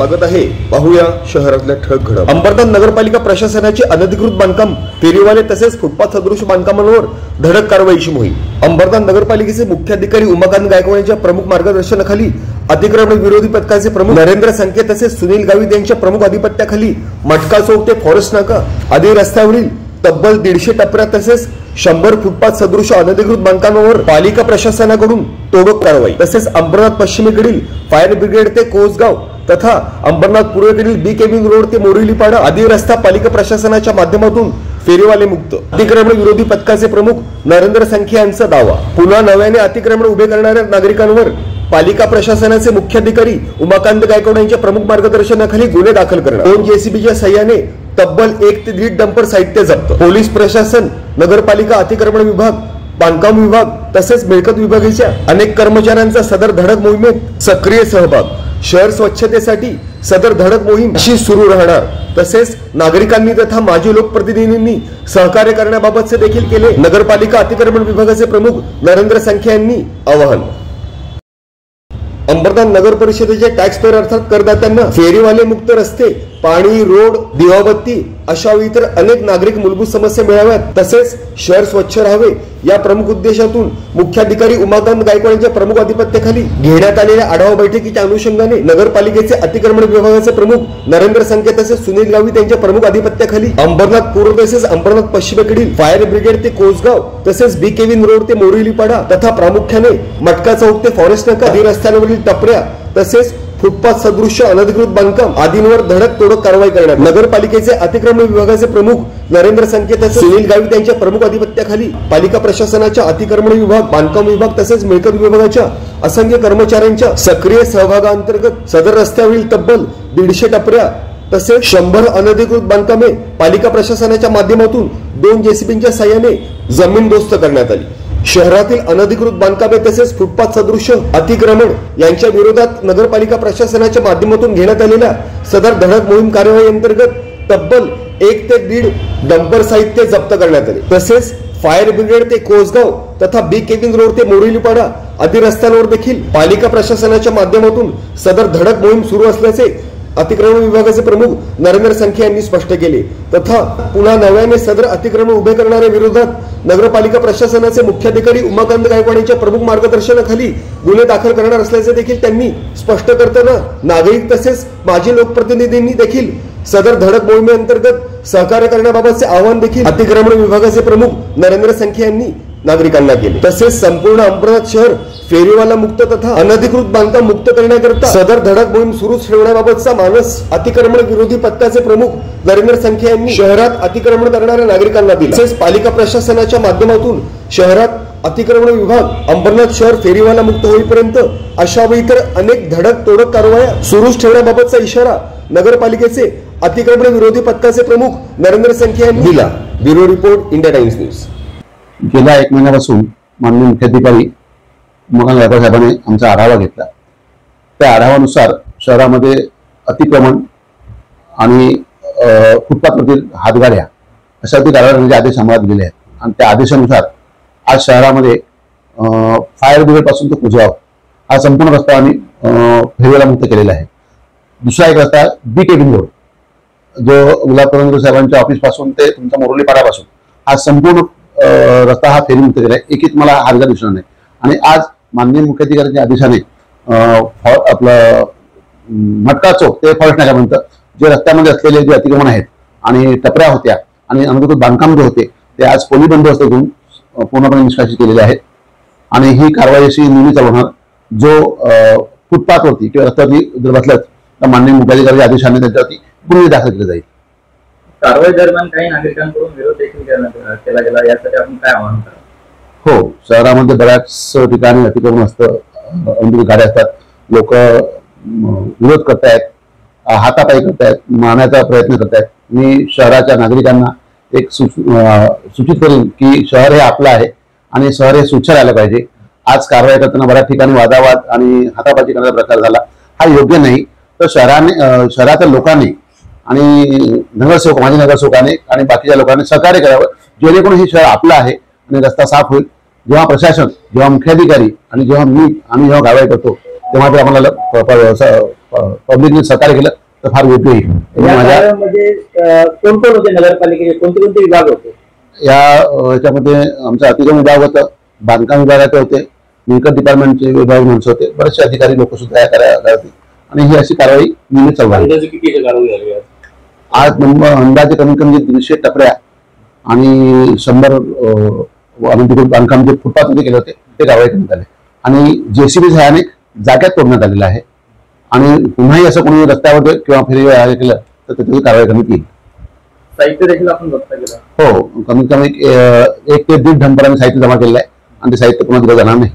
स्वागत आहे। पाहूया शहरातल्या ठळक घडामोडी। अंबरनाथ नगरपालिका प्रशासनाची अनधिकृत बांधकाम, फेरीवाले तसेच फुटपाथ सदृश बांधकामांवर धडक कारवाईची मोहीम। अंबरनाथ नगरपालिकेचे मुख्याधिकारी उमाकांत गायकवाड यांच्या प्रमुख मार्गदर्शनाखाली अतिक्रमण विरोधी पथकाचे प्रमुख नरेंद्र संके तसेच सुनील गावित यांच्या प्रमुख अधिपत्याखाली मटका चौक ते फॉरेस्ट नाका आदी रस्त्यावरील तब्बल 150 टपऱ्या तसेच 100 फुटपाथ सदृश अनधिकृत बांधकामांवर पालिका प्रशासनाकडून तोडक कारवाई। तसेच अंबरनाथ पश्चिमेकडील फायर ब्रिगेड ते कोसगाव तथा अंबरनाथ पूर्वेकडील बी केबिन रोड ते मोरिलीपाडा आदी रस्ता पालिका प्रशासनाच्या माध्यमातून फेरीवाले मुक्त। अतिक्रमण विरोधी पथकाचे प्रमुख नरेंद्र संखे यांचा दावा। पुन्हा नव्याने अतिक्रमण उभे करणाऱ्या नागरिकांवर पालिका प्रशासनाचे मुख्याधिकारी उमाकांत गायकवाड यांच्या प्रमुख मार्गदर्शनाखाली गुन्हे दाखल करणार। 2 जेसीबीच्या सहाय्याने तब्बल 1 ते 1.5 डंपर साहित्य जप्त। पोलीस प्रशासन, नगरपालिका अतिक्रमण विभाग, बांधकाम विभाग तसेच मिळकत विभागाच्या अनेक कर्मचाऱ्यांचा सदर धडक मोहिमेत सक्रिय सहभाग। शहर स्वच्छतेसाठी सदर धडक मोहीम अशी सुरू राहणार। तसेच नागरिकांनी तथा माजी लोकप्रतिनिधींनी सहकार्य करण्याबाबतचे देखील केले। नगरपालिका अतिक्रमण विभागाचे प्रमुख नरेंद्र संखे यांनी आवाहन। अंबरनाथ नगर परिषदेचे टॅक्स पेअर अर्थात करदात्यांना फेरीवाले मुक्त रस्ते, पाणी, रोड, दिवाबत्ती अशा इतर अनेक नागरिक मूलभूत समस्या मिळाव्यात तसेच शहर स्वच्छ राहावे या प्रमुख उद्देशातून मुख्याधिकारी उमाकांत गायकवाड यांच्या प्रमुख अधिपत्याखाली घेण्यात आलेल्या आढावा बैठकीच्या अनुषंगाने नगरपालिकेचे अतिक्रमण विभागाचे प्रमुख नरेंद्र संके तसेच सुनील गावित यांच्या प्रमुख अधिपत्याखाली अंबरनाथ पूर्व तसेच अंबरनाथ पश्चिमेकडील फायर ब्रिगेड ते कोसगाव तसेच बी केबिन रोड ते मोरिलीपाडा तथा प्रामुख्याने मटका चौक ते फॉरेस्ट नाका आदी रस्त्यांवरील टपऱ्या तसेच फुटपाथ सदृश अनधिकृत बांधकाम आदींवर धडक तोडक कारवाई करण्यात। नगरपालिकेचे अतिक्रमण विभागाचे प्रमुख नरेंद्र संके तसेच सुनील गावित यांच्या प्रमुख अधिपत्याखाली पालिका प्रशासनाच्या अतिक्रमण विभाग, बांधकाम विभाग तसेच मिळकत विभागाच्या असंख्य कर्मचाऱ्यांच्या सक्रिय सहभागाअंतर्गत सदर रस्त्यावरील तब्बल 150 टपऱ्या तसेच 100 अनधिकृत बांधकामे पालिका प्रशासनाच्या माध्यमातून 2 जेसीबींच्या सहाय्याने जमीनदोस्त करण्यात आली। शहरातील अनधिकृत बांधकामे तसेच फुटपाथ सदृश अतिक्रमण यांच्या विरोधात नगरपालिका प्रशासनाच्या माध्यमातून घेण्यात आलेल्या सदर धडक मोहीम कार्यवाही अंतर्गत तब्बल 1 ते 1.5 डंपर साहित्य जप्त करण्यात आले। तसेच फायर ब्रिगेड ते कोसगाव तथा बी केबिन रोड ते मोरिलीपाडा आदी रस्त्यांवर देखील पालिका प्रशासनाच्या माध्यमातून सदर धडक मोहीम सुरू असल्याचे अतिक्रमण विभागाचे प्रमुख नरेंद्र संखे यांनी स्पष्ट केले। तथा पुन्हा नव्याने सदर अतिक्रमण उभे करणाऱ्या विरोधात नगरपालिका प्रशासनाचे मुख्याधिकारी उमाकांत गायकवाड यांच्या प्रमुख मार्गदर्शनाखाली गुन्हे दाखल करणार असल्याचे देखील त्यांनी स्पष्ट करताना नागरिक तसेच माजी लोकप्रतिनिधींनी देखील सदर धडक मोहिमेअंतर्गत सहकार्य करण्याबाबतचे आवाहन देखील अतिक्रमण विभागाचे प्रमुख नरेंद्र संखे यांनी नागरिकांना केले। तसेच संपूर्ण अंबरनाथ शहर फेरीवाला मुक्त तथा अनधिकृत बांधकाम मुक्त करण्याकरिता सदर धडक मोहीम सुरू ठेवण्याबाबतचा मानस अतिक्रमण विरोधी पथकाचे प्रमुख नरेंद्र संखे यांनी शहरात अतिक्रमण करणाऱ्या नागरिकांना दिला। तसेच पालिका प्रशासनाच्या माध्यमातून शहरात अतिक्रमण विभाग अंबरनाथ शहर फेरीवाला मुक्त होईपर्यंत अशा व इतर अनेक धडक तोडक कारवाया सुरूच ठेवण्याबाबतचा इशारा नगरपालिकेचे अतिक्रमण विरोधी पथकाचे प्रमुख नरेंद्र संखे यांनी दिला। Bureau report, India times news. गेल्या 1 महिन्यापासून माननीय मुख्याधिकारी उमाकांत गायकवाड साहेबांनी आमचा आढावा घेतला। त्या आढावानुसार शहरामध्ये अतिक्रमण आणि फुटपाथवरील हातगाड्या अशा कारवाईचे आदेश आम्हाला दिलेले आहेत आणि त्या आदेशानुसार आज शहरामध्ये फायर ब्रिगेड पासून तो कुजगाव हा संपूर्ण रस्ता आम्ही फेरीवाला मुक्त केलेला आहे। दुसरा एक रस्ता बी केबिन रोड जो गुलाब साहेबांच्या ऑफिस पासून ते तुमचा मोरिलीपाडापासून हा संपूर्ण रस्ता हा फेरी मुक्त केला आहे। एकच मला हालगा दिसणार नाही आणि आज माननीय मुख्याधिकाऱ्यांच्या आदेशाने आपलं मटका चौक ते फॉरेस्ट नाक्यापर्यंत जे रस्त्यामध्ये असलेले जे अतिक्रमण आहेत आणि टपऱ्या होत्या आणि अनधिकृत बांधकाम जे होते ते आज पोलीस बंदोबस्त करून पूर्णपणे निष्कासित केलेले आहेत आणि ही कारवाई अशी नेहमी चालू होणार। जो फुटपाथवरती किंवा रस्त्यावरती जर बसलाच तर माननीय मुख्याधिकाऱ्यांच्या आदेशाने त्यांच्यावरती गुन्हे दाखल केले जाईल। कारवाई दरम्यान काही नागरिकांकडून विरोध देखील केला गेला, यासाठी आपण काय आवाहन कराल? हो, शहरामध्ये बऱ्याच ठिकाणी अतिक्रमण असतं, अनधिकृत गाड्या असतात, लोक विरोध करतायत, हातापाई करतायत, मारण्याचा प्रयत्न करतायत। मी शहराच्या नागरिकांना एक सूचित करेन की शहर हे आपलं आहे आणि शहर हे स्वच्छ राहायला पाहिजे। आज कारवाई करताना बऱ्याच ठिकाणी वादावाद आणि हातापाई करण्याचा प्रकार झाला, हा योग्य नाही। तर शहराच्या लोकांनी आणि नगरसेवक, माजी नगरसेवकाने आणि बाकीच्या लोकांनी सहकार्य करावं जेणेकरून हे शहर आपलं आहे आणि रस्ता साफ होईल। जेव्हा प्रशासन, जेव्हा मुख्याधिकारी आणि जेव्हा आम्ही जेव्हा कारवाई करतो तेव्हा जर आम्हाला पब्लिकने सहकार्य केलं तर फार योग्य होईल. या माझ्या कार्यामध्ये कोण कोण होते नगरपालिकेचे, कोणते कोणते विभाग होते? याच्यामध्ये आमचं अतिक्रमण विभाग होतं, बांधकाम विभागाचे होते, मिळकत डिपार्टमेंटचे विभाग माणसं होते, बरेचसे अधिकारी लोक सुद्धा या कार्यालयात होते आणि ही अशी कारवाई नेहमी चालू आहे. अंदाजे किती कारवाई झाली आज अंदाजे कमीत कमी 150 टपऱ्या आणि 100 बांधकाम जे फुटपाथमध्ये केले होते ते कारवाई करण्यात आले आणि जेसीबी सहाय्याने जाग्यात तोडण्यात आलेला आहे आणि पुन्हाही असं कोणी रस्त्यावर किंवा फेरी केलं तर त्याची कारवाई करण्यात येईल. साहित्य देखील आपण जप्त केलं. हो, कमीत कमी 1 ते 1.5 टन पर्यंत साहित्य जमा केलेलं आहे आणि ते साहित्य पुन्हा दिलं जाणार नाही.